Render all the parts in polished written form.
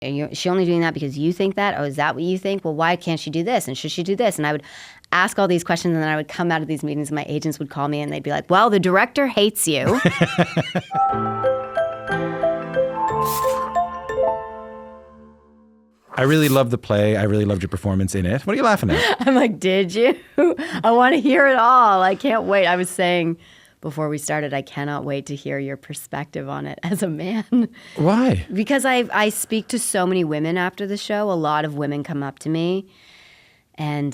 Is she only doing that because you think that? Oh, is that what you think? Well, why can't she do this? And should she do this? And I would ask all these questions, and then I would come out of these meetings, and my agents would call me, and they'd be like, well, the director hates you. I really loved the play. I really loved your performance in it. What are you laughing at? I'm like, did you? I want to hear it all. I can't wait. I was saying before we started, I cannot wait to hear your perspective on it as a man. Why? Because I speak to so many women after the show. A lot of women come up to me. And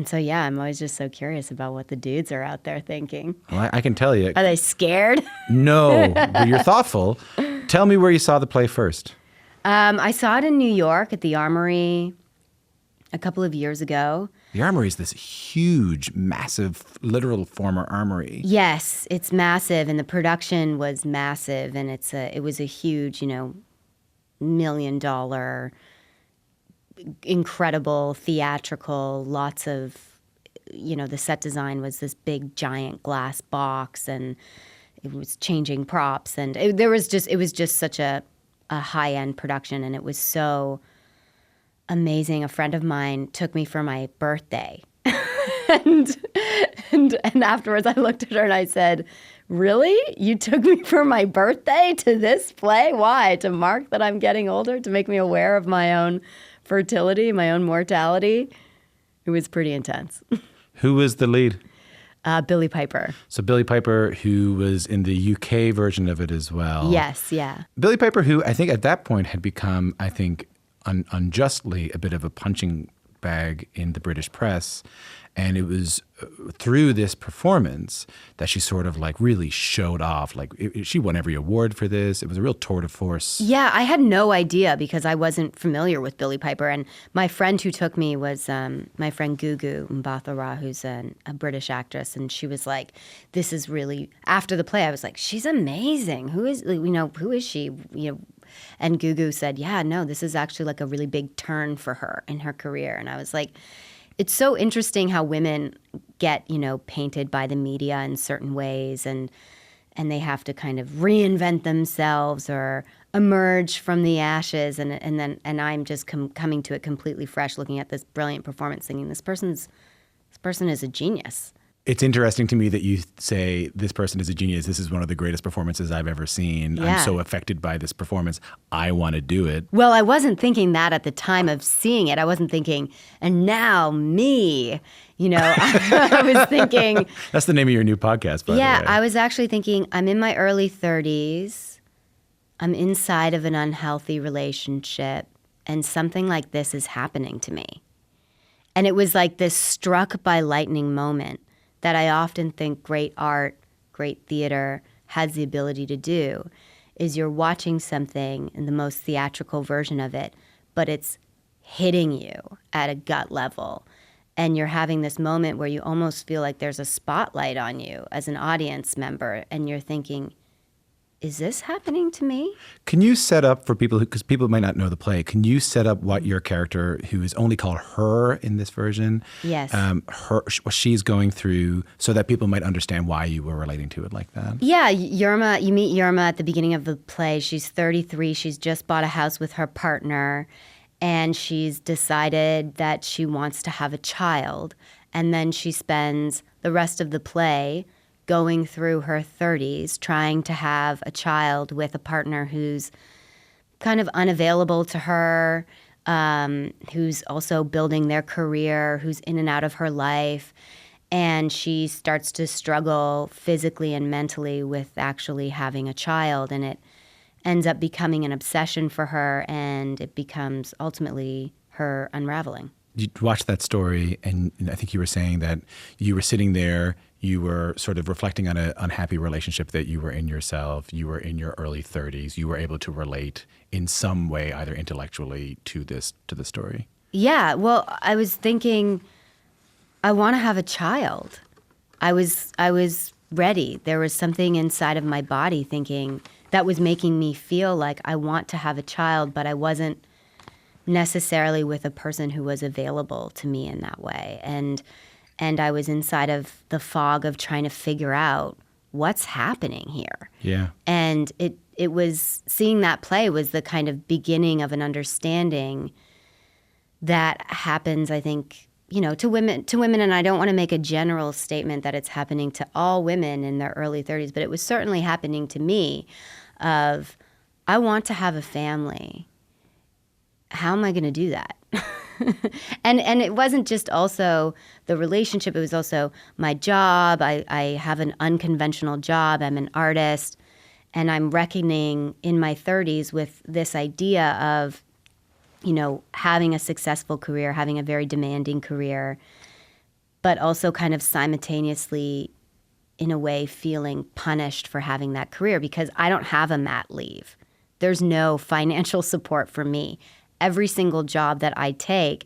so, yeah, I'm always just so curious about what the dudes are out there thinking. Well, I can tell you. Are they scared? No, but you're thoughtful. Tell me where you saw the play first. I saw it in New York at the Armory a couple of years ago. The Armory is this huge, massive, literal former armory. Yes, it's massive, and the production was massive, and it was a huge, $1 million, incredible, theatrical, lots of, the set design was this big, giant glass box, and it was changing props, and it was just such a high-end production, and it was so amazing. A friend of mine took me for my birthday, and afterwards I looked at her and I said, really? You took me for my birthday to this play? Why? To mark that I'm getting older? To make me aware of my own fertility, my own mortality? It was pretty intense. Who was the lead? Billy Piper. So Billy Piper, who was in the UK version of it as well. Yes, yeah. Billy Piper, who I think at that point had become, unjustly a bit of a punching bag in the British press. And it was through this performance that she sort of really showed off. She won every award for this. It was a real tour de force. Yeah, I had no idea because I wasn't familiar with Billy Piper. And my friend who took me was my friend Gugu Mbatha-Raw, who's a British actress. And she was like, this is really, after the play, I was like, she's amazing. Who is she? And Gugu said, yeah, no, this is actually a really big turn for her in her career. And I was like, it's so interesting how women get, painted by the media in certain ways, and they have to kind of reinvent themselves or emerge from the ashes, and I'm just coming to it completely fresh, looking at this brilliant performance, thinking this person is a genius. It's interesting to me that you say this person is a genius. This is one of the greatest performances I've ever seen. Yeah. I'm so affected by this performance. I want to do it. Well, I wasn't thinking that at the time of seeing it. I wasn't thinking, and now me, I was thinking. That's the name of your new podcast, by the way. Yeah, I was actually thinking, I'm in my early 30s. I'm inside of an unhealthy relationship, and something like this is happening to me. And it was like this struck by lightning moment that I often think great art, great theater has the ability to do, is you're watching something in the most theatrical version of it, but it's hitting you at a gut level. And you're having this moment where you almost feel like there's a spotlight on you as an audience member, and you're thinking, is this happening to me? Can you set up for people because people might not know the play, can you set up what your character, who is only called her in this version, yes, what she's going through, so that people might understand why you were relating to it like that? Yeah, Yerma, you meet Yerma at the beginning of the play. She's 33. She's just bought a house with her partner, and she's decided that she wants to have a child. And then she spends the rest of the play going through her 30s, trying to have a child with a partner who's kind of unavailable to her, who's also building their career, who's in and out of her life. And she starts to struggle physically and mentally with actually having a child. And it ends up becoming an obsession for her, and it becomes ultimately her unraveling. You watched that story, and I think you were saying that you were sitting there, you were sort of reflecting on an unhappy relationship that you were in yourself. You were in your early 30s. You were able to relate in some way, either intellectually, to the story. Yeah. Well, I was thinking, I want to have a child. I was ready. There was something inside of my body thinking that was making me feel like I want to have a child, but I wasn't necessarily with a person who was available to me in that way. And I was inside of the fog of trying to figure out what's happening here. Yeah. And it was seeing that play was the kind of beginning of an understanding that happens, I think, to women, and I don't want to make a general statement that it's happening to all women in their early 30s, but it was certainly happening to me of, I want to have a family. How am I going to do that? and it wasn't just also the relationship, it was also my job. I have an unconventional job. I'm an artist, and I'm reckoning in my 30s with this idea of, having a successful career, having a very demanding career, but also kind of simultaneously, in a way, feeling punished for having that career because I don't have a mat leave. There's no financial support for me. Every single job that I take,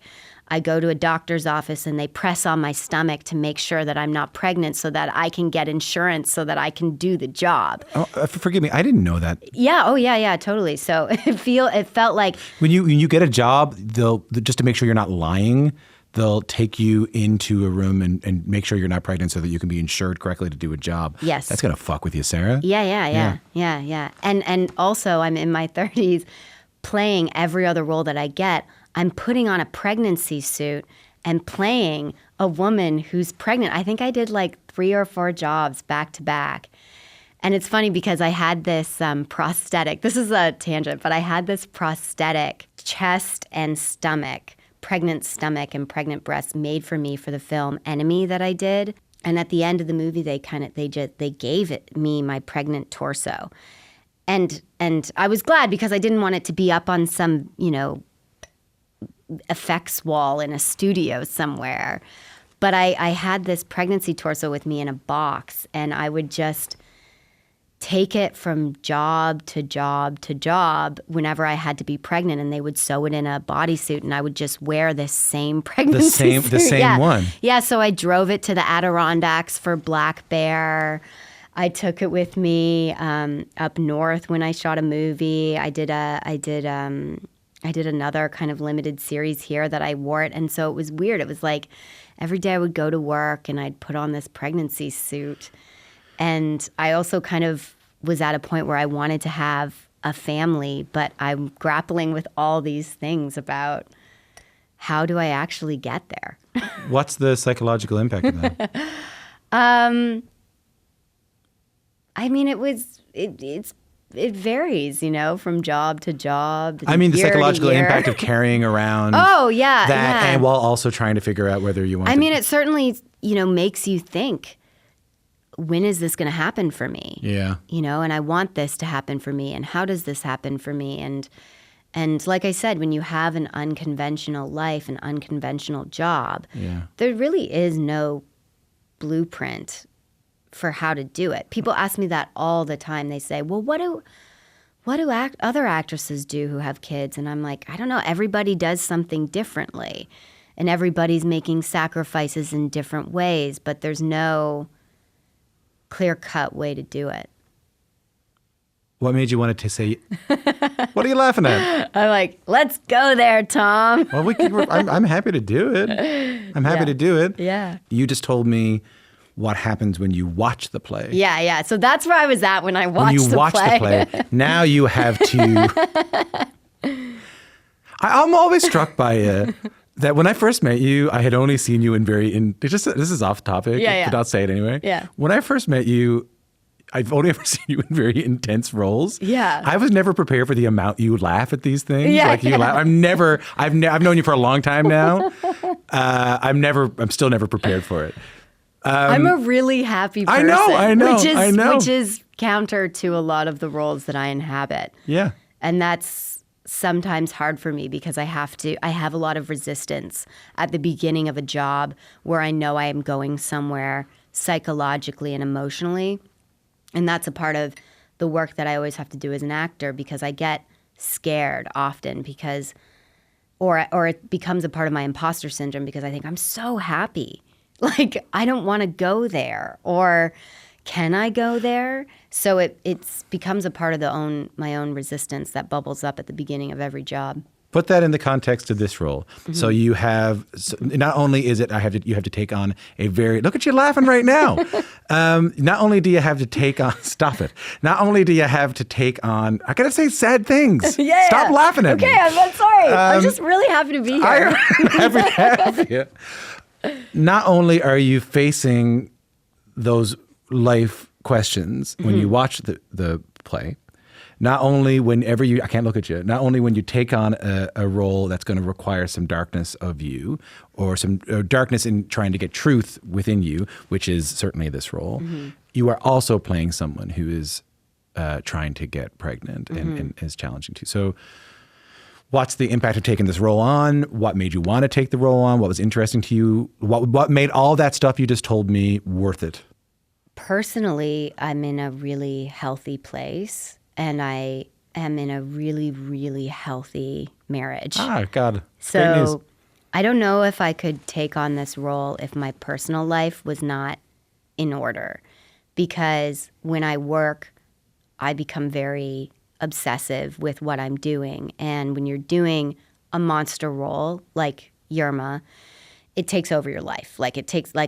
I go to a doctor's office and they press on my stomach to make sure that I'm not pregnant so that I can get insurance so that I can do the job. Oh, forgive me, I didn't know that. Yeah, oh yeah, totally. So it felt like when you get a job, they'll just to make sure you're not lying, they'll take you into a room and make sure you're not pregnant so that you can be insured correctly to do a job. Yes. That's gonna fuck with you, Sarah. Yeah. And also I'm in my 30s playing every other role that I get. I'm putting on a pregnancy suit and playing a woman who's pregnant. I think I did like 3 or 4 jobs back to back. And it's funny because I had this prosthetic. This is a tangent, but I had this prosthetic chest and stomach, pregnant stomach and pregnant breasts made for me for the film Enemy that I did. And at the end of the movie, they gave me my pregnant torso. And I was glad because I didn't want it to be up on some, effects wall in a studio somewhere. But I had this pregnancy torso with me in a box, and I would just take it from job to job to job whenever I had to be pregnant, and they would sew it in a bodysuit, and I would just wear this same pregnancy suit. The same one. Yeah, so I drove it to the Adirondacks for Black Bear. I took it with me up north when I shot a movie. I did another kind of limited series here that I wore it. And so it was weird. It was like every day I would go to work and I'd put on this pregnancy suit. And I also kind of was at a point where I wanted to have a family, but I'm grappling with all these things about how do I actually get there? What's the psychological impact of that? I mean, it varies, from job to job. I mean, the year psychological to year. impact of carrying around that, and while also trying to figure out whether you want I mean, it certainly, makes you think, when is this going to happen for me? Yeah. And I want this to happen for me. And how does this happen for me? And like I said, when you have an unconventional life, an unconventional job, there really is no blueprint for how to do it. People ask me that all the time. They say, well, what do other actresses do who have kids? And I'm like, I don't know. Everybody does something differently. And everybody's making sacrifices in different ways, but there's no clear-cut way to do it. What made you want to say, what are you laughing at? I'm like, let's go there, Tom. Well, I'm happy to do it. I'm happy to do it. Yeah. You just told me what happens when you watch the play. Yeah. So that's where I was at when I watched the play. When you watch the play, now you have to... I'm always struck by that when I first met you, I had only seen you this is off topic, but I'll say it anyway. Yeah. When I first met you, I've only ever seen you in very intense roles. Yeah. I was never prepared for the amount you would laugh at these things. Yeah. Laugh. I've known you for a long time now. I'm still never prepared for it. I'm a really happy person. I know. Which is counter to a lot of the roles that I inhabit. Yeah. And that's sometimes hard for me because I have a lot of resistance at the beginning of a job where I know I am going somewhere psychologically and emotionally. And that's a part of the work that I always have to do as an actor because I get scared often or it becomes a part of my imposter syndrome because I think I'm so happy. Like, I don't want to go there, or can I go there? So it becomes a part of my own resistance that bubbles up at the beginning of every job. Put that in the context of this role. So you have not only is it you have to take on a very look at you laughing right now. Not only do you have to take on stop it. Not only do you have to take on I gotta say sad things. Yeah. Stop laughing at me. Okay, I'm sorry. I'm just really happy to be here. I'm happy to have you. Not only are you facing those life questions when you watch the play. Not only whenever I can't look at you, not only when you take on a role that's going to require some darkness of you or some darkness in trying to get truth within you, which is certainly this role, you are also playing someone who is trying to get pregnant and is challenging too. So what's the impact of taking this role on? What made you want to take the role on? What was interesting to you? What made all that stuff you just told me worth it? Personally, I'm in a really healthy place. And I am in a really, really healthy marriage. Ah, God. Great news. So I don't know if I could take on this role if my personal life was not in order. Because when I work, I become very obsessive with what I'm doing. And when you're doing a monster role like Yerma, it takes over your life. Like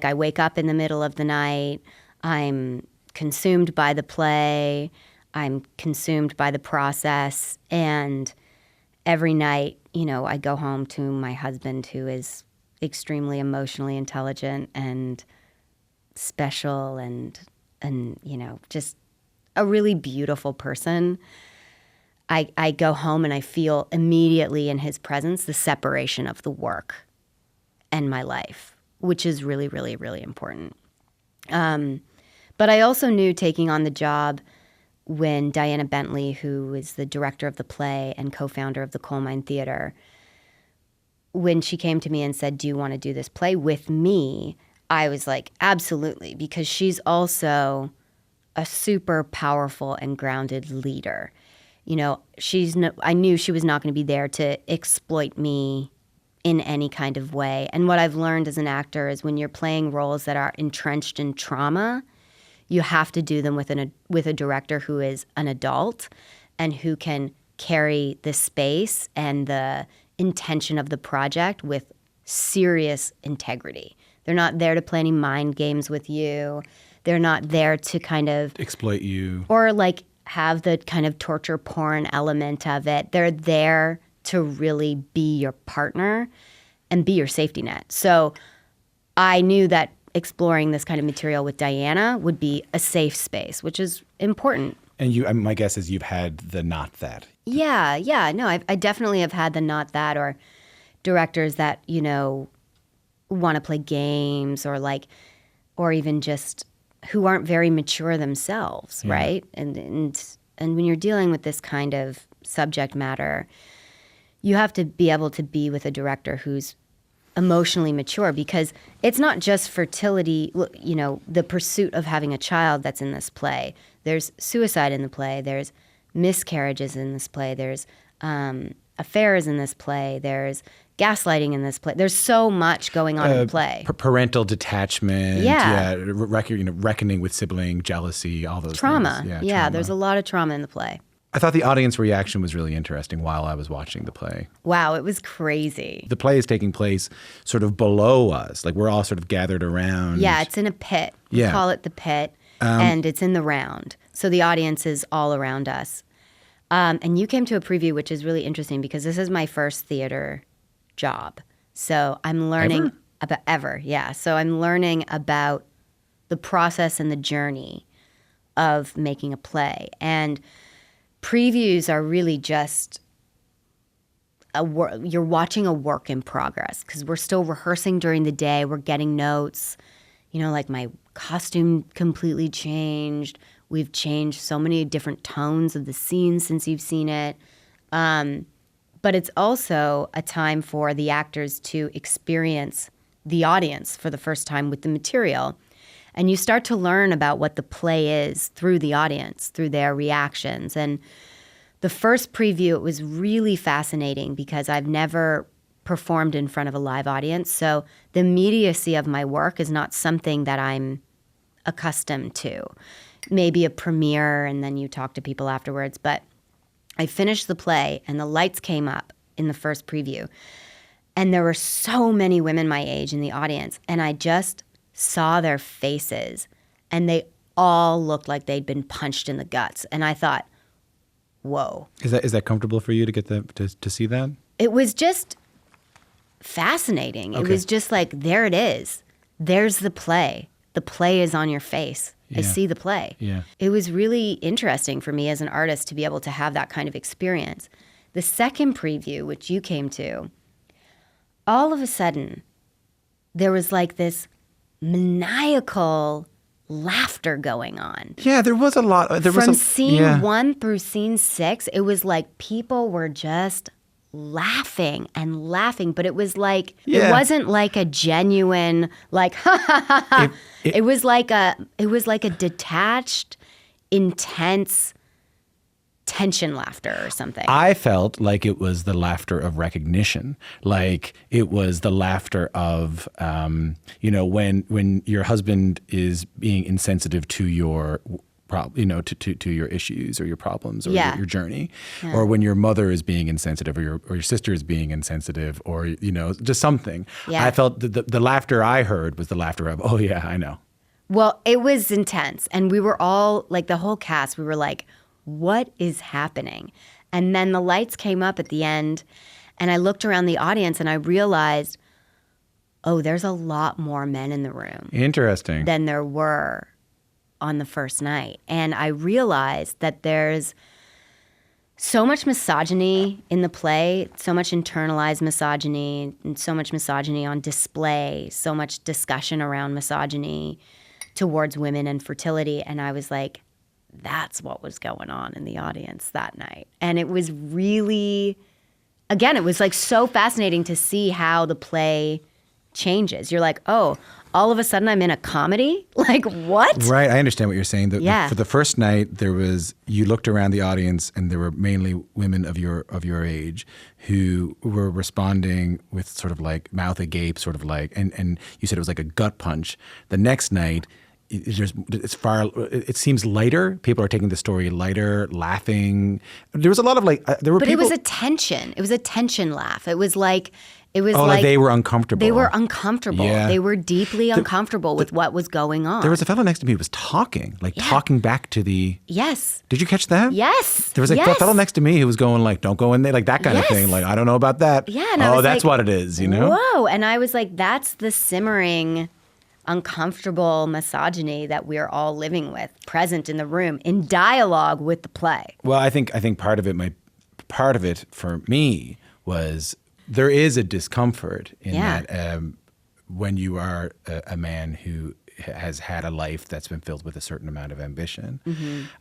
I wake up in the middle of the night, I'm consumed by the play, I'm consumed by the process, and every night, I go home to my husband, who is extremely emotionally intelligent and special and just a really beautiful person. I go home and I feel immediately in his presence the separation of the work and my life, which is really, really, really important. But I also knew taking on the job when Diana Bentley, who is the director of the play and co-founder of the Coal Mine Theater, when she came to me and said, "Do you want to do this play with me?" I was like, absolutely, because she's also a super powerful and grounded leader. I knew she was not going to be there to exploit me in any kind of way. And what I've learned as an actor is when you're playing roles that are entrenched in trauma, you have to do them with a director who is an adult and who can carry the space and the intention of the project with serious integrity. They're not there to play any mind games with you. They're not there to kind of exploit you or have the kind of torture porn element of it. They're there to really be your partner and be your safety net. So I knew that exploring this kind of material with Diana would be a safe space, which is important. And my guess is you've had the not that. Yeah. No, I definitely have had the not that, or directors that, want to play games or even just who aren't very mature themselves, right? And when you're dealing with this kind of subject matter, you have to be able to be with a director who's emotionally mature, because it's not just fertility, the pursuit of having a child that's in this play. There's suicide in the play. There's miscarriages in this play. There's affairs in this play. There's gaslighting in this play. There's so much going on in the play. Parental detachment. Yeah. Reckoning with sibling jealousy, all those trauma. things. Yeah, trauma. There's a lot of trauma in the play. I thought the audience reaction was really interesting while I was watching the play. Wow, it was crazy. The play is taking place sort of below us. Like we're all sort of gathered around. Yeah, it's in a pit. We call it the pit, and it's in the round. So the audience is all around us. And you came to a preview, which is really interesting because this is my first theater job. So I'm learning So I'm learning about the process and the journey of making a play. And previews are really just you're watching a work in progress, because we're still rehearsing during the day. We're getting notes. Like my costume completely changed. We've changed so many different tones of the scene since you've seen it. But it's also a time for the actors to experience the audience for the first time with the material. And you start to learn about what the play is through the audience, through their reactions. And the first preview, it was really fascinating because I've never performed in front of a live audience. So the immediacy of my work is not something that I'm accustomed to. Maybe a premiere and then you talk to people afterwards. But I finished the play and the lights came up in the first preview. And there were so many women my age in the audience, and I just saw their faces, and they all looked like they'd been punched in the guts. And I thought, whoa. Is that comfortable for you to get to see that? It was just fascinating. Okay. It was just like, there it is. There's the play. The play is on your face. I see the play. Yeah. It was really interesting for me as an artist to be able to have that kind of experience. The second preview, which you came to, all of a sudden, there was like this maniacal laughter going on. Yeah, there was a lot. From scene 1 through scene 6, it was like people were just laughing and laughing, but it was like, it wasn't like a genuine, like, ha ha ha ha. It was like a detached, intense tension laughter or something. I felt like it was the laughter of recognition. Like it was the laughter of, when your husband is being insensitive to your to your issues or your problems or your journey, or when your mother is being insensitive or your sister is being insensitive or, just something. Yeah. I felt the laughter I heard was the laughter of, oh yeah, I know. Well, it was intense. And we were all, like the whole cast, we were like, what is happening? And then the lights came up at the end, and I looked around the audience and I realized, oh, there's a lot more men in the room. Interesting. Than there were on the first night. And I realized that there's so much misogyny in the play, so much internalized misogyny, and so much misogyny on display, so much discussion around misogyny towards women and fertility. And I was like, that's what was going on in the audience that night. And it was really, again, it was like so fascinating to see how the play changes. You're like, oh, all of a sudden I'm in a comedy? Like, what? Right, I understand what you're saying. For the first night, you looked around the audience and there were mainly women of your age who were responding with sort of like mouth agape, sort of like, and you said it was like a gut punch. The next night, it seems lighter. People are taking the story lighter, laughing. There was a lot of But it was a tension. It was a tension laugh. It was like they were uncomfortable. They were uncomfortable. Yeah. They were deeply uncomfortable with what was going on. There was a fellow next to me who was talking back to the. Yes. Did you catch that? Yes. There was a fellow next to me who was going like, "Don't go in there," like that kind of thing. Like, I don't know about that. Yeah. And that's what it is. Whoa! And I was like, that's the simmering, uncomfortable misogyny that we're all living with, present in the room, in dialogue with the play. Well, I think part of it for me was there is a discomfort in that when you are a man who has had a life that's been filled with a certain amount of ambition,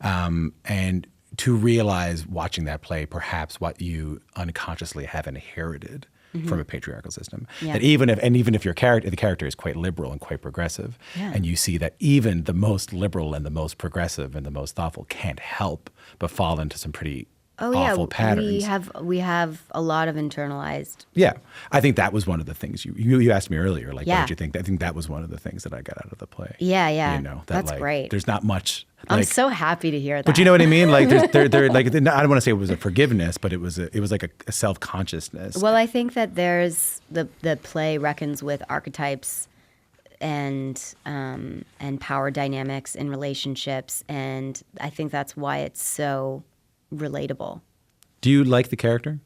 and to realize watching that play perhaps what you unconsciously have inherited from a patriarchal system. Yeah. That even if the character is quite liberal and quite progressive, and you see that even the most liberal and the most progressive and the most thoughtful can't help but fall into some pretty awful patterns. We have a lot of internalized. Yeah, I think that was one of the things you asked me earlier. Like, what did you think? I think that was one of the things that I got out of the play. Yeah. That's great. There's not much. I'm so happy to hear that. But you know what I mean? Like, there like, I don't want to say it was a forgiveness, but it was like a self-consciousness. Well, I think that there's the play reckons with archetypes and power dynamics in relationships, and I think that's why it's so relatable. Do you like the character?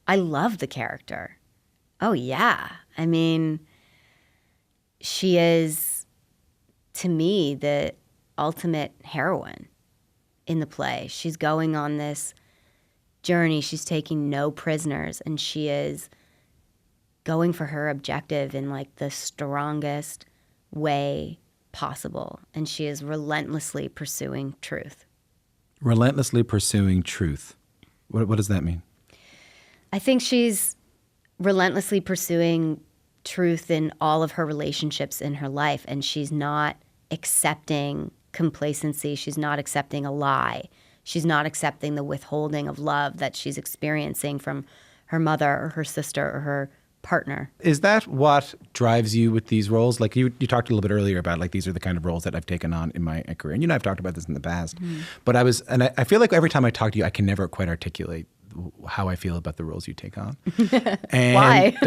I love the character. Oh yeah. I mean, she is, to me, the ultimate heroine in the play. She's going on this journey. She's taking no prisoners, and she is going for her objective in like the strongest way possible. And she is relentlessly pursuing truth. Relentlessly pursuing truth. What does that mean? I think she's relentlessly pursuing truth in all of her relationships in her life, and she's not accepting complacency. She's not accepting a lie. She's not accepting the withholding of love that she's experiencing from her mother or her sister or her partner. Is that what drives you with these roles? Like you talked a little bit earlier about like these are the kind of roles that I've taken on in my career. And I've talked about this in the past. But I feel like every time I talk to you, I can never quite articulate how I feel about the roles you take on. And, Why?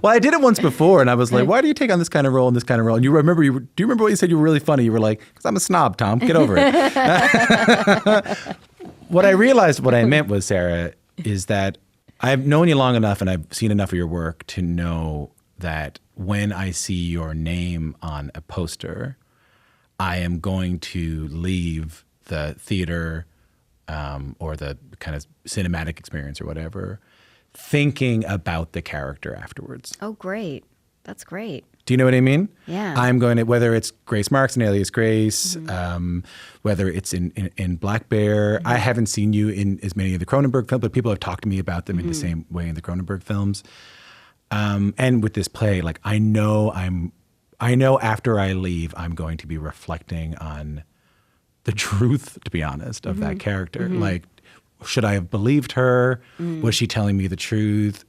well, I did it once before, and I was like, "Why do you take on this kind of role and this kind of role?" And do you remember what you said? You were really funny. You were like, "Because I'm a snob, Tom. Get over it." What I realized, what I meant was, Sarah, is that I've known you long enough, and I've seen enough of your work to know that when I see your name on a poster, I am going to leave the theater or the kind of cinematic experience or whatever, thinking about the character afterwards. Oh, great. That's great. Do you know what I mean? Yeah. I'm going to, whether it's Grace Marks and Alias Grace, whether it's in Black Bear. I haven't seen you in as many of the Cronenberg films, but people have talked to me about them in the same way in the Cronenberg films. And with this play, like I know after I leave, I'm going to be reflecting on the truth, to be honest, of that character. Like, should I have believed her? Was she telling me the truth?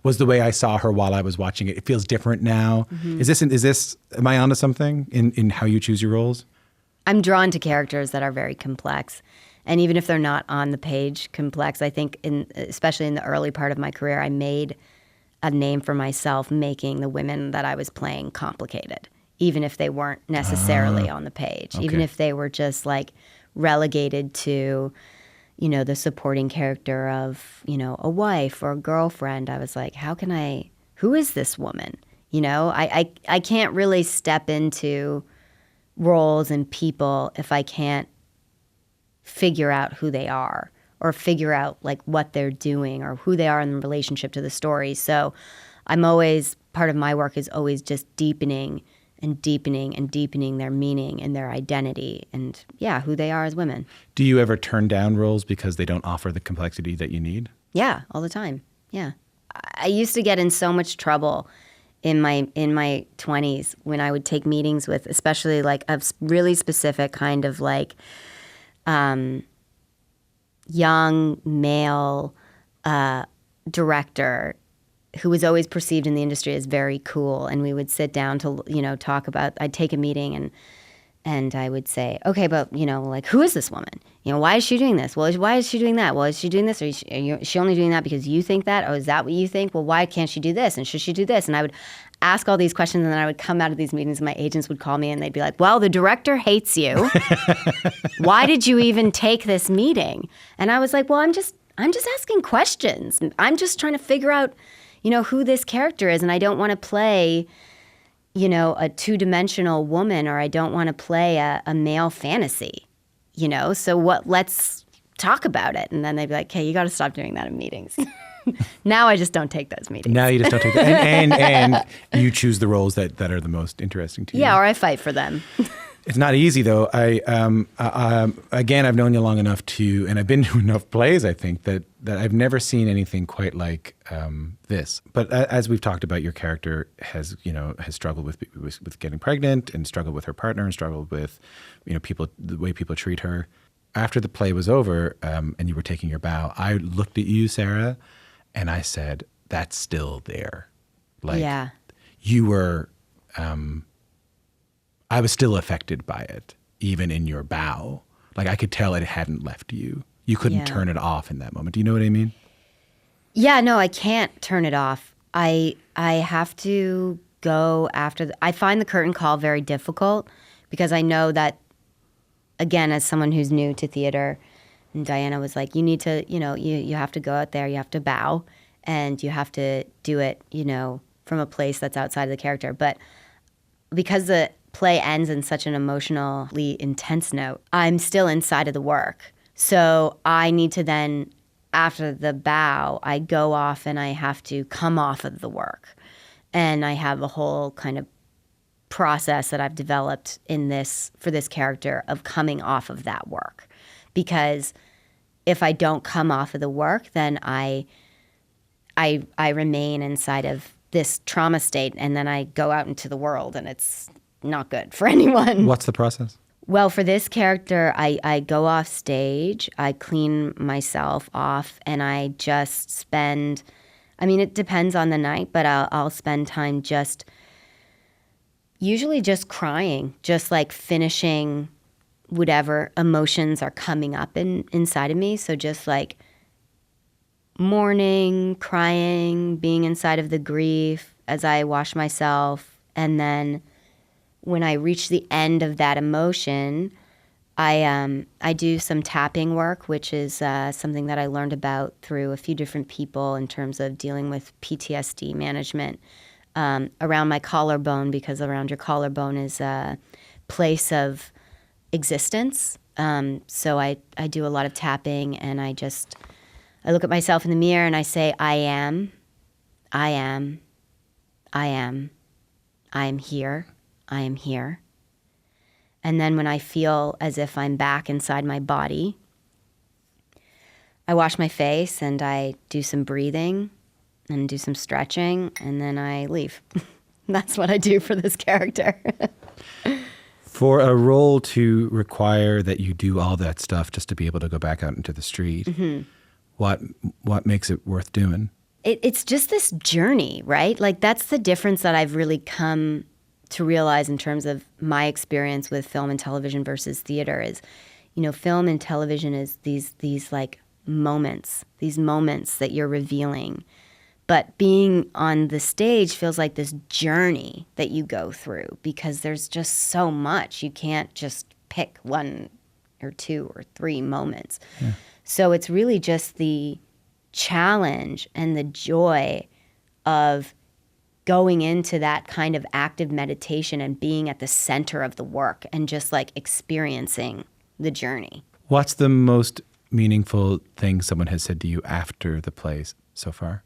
Was the way I saw her while I was watching it, it feels different now? Am I onto something in how you choose your roles? I'm drawn to characters that are very complex. And even if they're not on the page complex, I think especially in the early part of my career, I made a name for myself making the women that I was playing complicated, even if they weren't necessarily on the page, even if they were just like relegated to, the supporting character of, a wife or a girlfriend. I was like, who is this woman? I can't really step into roles and people if I can't figure out who they are or figure out like what they're doing or who they are in relationship to the story. So part of my work is always just deepening and deepening and deepening their meaning and their identity and, who they are as women. Do you ever turn down roles because they don't offer the complexity that you need? Yeah, all the time. Yeah. I used to get in so much trouble in my 20s when I would take meetings with, especially like a really specific kind of like young male director who was always perceived in the industry as very cool. And we would sit down to, talk about, I'd take a meeting and I would say, okay, but, like, who is this woman? Why is she doing this? Well, why is she doing that? Well, is she doing this? Or is she only doing that because you think that? Or is that what you think? Well, why can't she do this? And should she do this? And I would ask all these questions, and then I would come out of these meetings and my agents would call me and they'd be like, well, the director hates you. Why did you even take this meeting? And I was like, well, I'm just asking questions. I'm just trying to figure out, who this character is. And I don't want to play, a two-dimensional woman, or I don't want to play a male fantasy, So let's talk about it. And then they'd be like, hey, you got to stop doing that in meetings. Now I just don't take those meetings. Now you just don't take that. And you choose the roles that are the most interesting to you. Yeah, or I fight for them. It's not easy, though. Again, I've known you long enough and I've been to enough plays, I think, that I've never seen anything quite like this. But as we've talked about, your character has struggled with getting pregnant and struggled with her partner and struggled with, the way people treat her. After the play was over and you were taking your bow, I looked at you, Sarah, and I said, that's still there. Like, yeah. You were... I was still affected by it, even in your bow. Like I could tell it hadn't left you. You couldn't turn it off in that moment. Do you know what I mean? Yeah, no, I can't turn it off. I have to go after. I find the curtain call very difficult because I know that, again, as someone who's new to theater, and Diana was like, you need to, you have to go out there, you have to bow, and you have to do it, from a place that's outside of the character. But because the play ends in such an emotionally intense note, I'm still inside of the work. So I need to then, after the bow, I go off and I have to come off of the work. And I have a whole kind of process that I've developed for this character of coming off of that work. Because if I don't come off of the work, then I remain inside of this trauma state, and then I go out into the world, and it's not good for anyone. What's the process? Well, for this character, I go off stage, I clean myself off, and I just spend, it depends on the night, but I'll spend time usually just crying, just like finishing whatever emotions are coming up inside of me. So just like mourning, crying, being inside of the grief as I wash myself. And then when I reach the end of that emotion, I do some tapping work, which is something that I learned about through a few different people in terms of dealing with PTSD management around my collarbone, because around your collarbone is a place of existence. So I do a lot of tapping, and I look at myself in the mirror and I say, I am, I am, I am, I am here, I am here. And then when I feel as if I'm back inside my body, I wash my face and I do some breathing and do some stretching, and then I leave. That's what I do for this character. For a role to require that you do all that stuff just to be able to go back out into the street, what makes it worth doing? It's just this journey, right? Like, that's the difference that I've really come to realize in terms of my experience with film and television versus theater is, film and television is these like moments, that you're revealing. But being on the stage feels like this journey that you go through, because there's just so much. You can't just pick one or two or three moments. Yeah. So it's really just the challenge and the joy of going into that kind of active meditation and being at the center of the work and just like experiencing the journey. What's the most meaningful thing someone has said to you after the plays so far?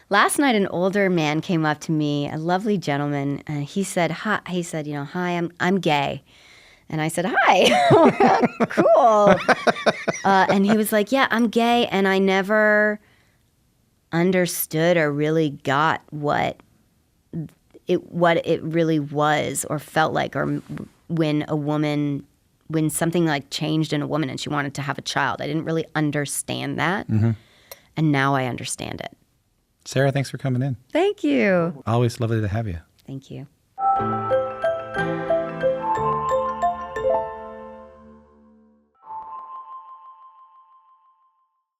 Last night, an older man came up to me, a lovely gentleman, and he said, "Hi." He said, "Hi, I'm gay." And I said, "Hi." Cool. And he was like, "Yeah, I'm gay, and I never understood or really got what it really was or felt like, or when something like changed in a woman and she wanted to have a child. I didn't really understand that, and now I understand it." Sarah, thanks for coming in. Thank you. Always lovely to have you. Thank you.